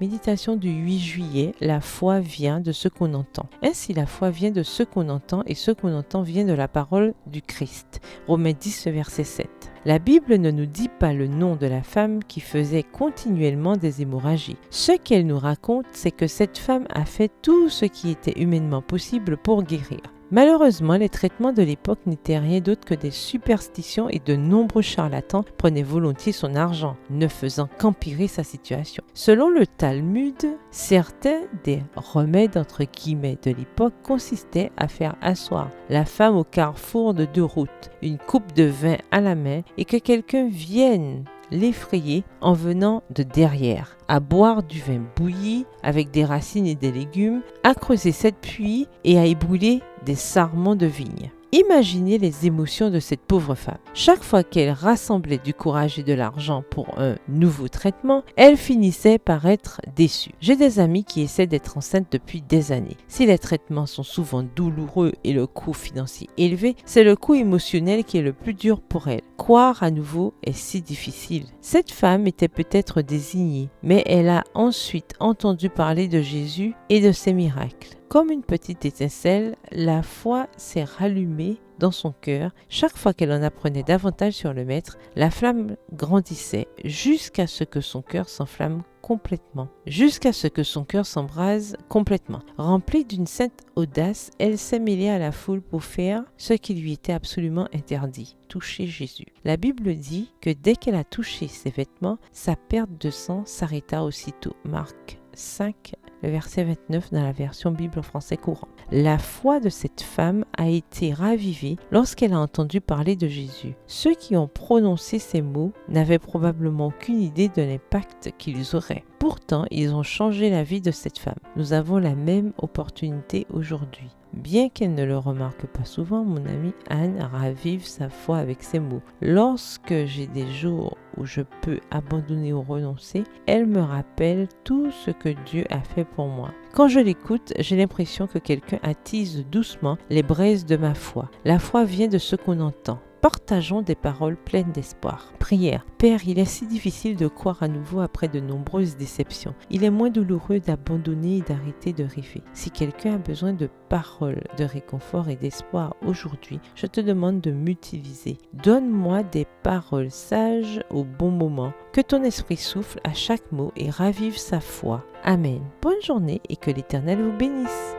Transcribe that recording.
Méditation du 8 juillet, la foi vient de ce qu'on entend. Ainsi, la foi vient de ce qu'on entend et ce qu'on entend vient de la parole du Christ. Romains 10, verset 7. La Bible ne nous dit pas le nom de la femme qui faisait continuellement des hémorragies. Ce qu'elle nous raconte, c'est que cette femme a fait tout ce qui était humainement possible pour guérir. Malheureusement, les traitements de l'époque n'étaient rien d'autre que des superstitions et de nombreux charlatans prenaient volontiers son argent, ne faisant qu'empirer sa situation. Selon le Talmud, certains des remèdes entre guillemets de l'époque consistaient à faire asseoir la femme au carrefour de 2 routes, une coupe de vin à la main et que quelqu'un vienne l'effrayer en venant de derrière, à boire du vin bouilli avec des racines et des légumes, à creuser 7 puits et à y brûler des sarments de vigne. Imaginez les émotions de cette pauvre femme. Chaque fois qu'elle rassemblait du courage et de l'argent pour un nouveau traitement, elle finissait par être déçue. J'ai des amis qui essaient d'être enceintes depuis des années. Si les traitements sont souvent douloureux et le coût financier élevé, c'est le coût émotionnel qui est le plus dur pour elles. Croire à nouveau est si difficile. Cette femme était peut-être désignée, mais elle a ensuite entendu parler de Jésus et de ses miracles. Comme une petite étincelle, la foi s'est rallumée dans son cœur. Chaque fois qu'elle en apprenait davantage sur le Maître, la flamme grandissait jusqu'à ce que son cœur s'enflamme complètement, jusqu'à ce que son cœur s'embrase complètement. Remplie d'une sainte audace, elle s'est mêlée à la foule pour faire ce qui lui était absolument interdit, toucher Jésus. La Bible dit que dès qu'elle a touché ses vêtements, sa perte de sang s'arrêta aussitôt. Marc 5, le verset 29 dans la version Bible français courant. La foi de cette femme a été ravivée lorsqu'elle a entendu parler de Jésus. Ceux qui ont prononcé ces mots n'avaient probablement aucune idée de l'impact qu'ils auraient. Pourtant, ils ont changé la vie de cette femme. Nous avons la même opportunité aujourd'hui. Bien qu'elle ne le remarque pas souvent, mon amie Anne ravive sa foi avec ces mots. Lorsque j'ai des jours où je peux abandonner ou renoncer, elle me rappelle tout ce que Dieu a fait pour moi. Quand je l'écoute, j'ai l'impression que quelqu'un attise doucement les braises de ma foi. La foi vient de ce qu'on entend. Partageons des paroles pleines d'espoir. Prière. Père, il est si difficile de croire à nouveau après de nombreuses déceptions. Il est moins douloureux d'abandonner et d'arrêter de rêver. Si quelqu'un a besoin de paroles de réconfort et d'espoir aujourd'hui, je te demande de m'utiliser. Donne-moi des paroles sages au bon moment. Que ton esprit souffle à chaque mot et ravive sa foi. Amen. Bonne journée et que l'Éternel vous bénisse.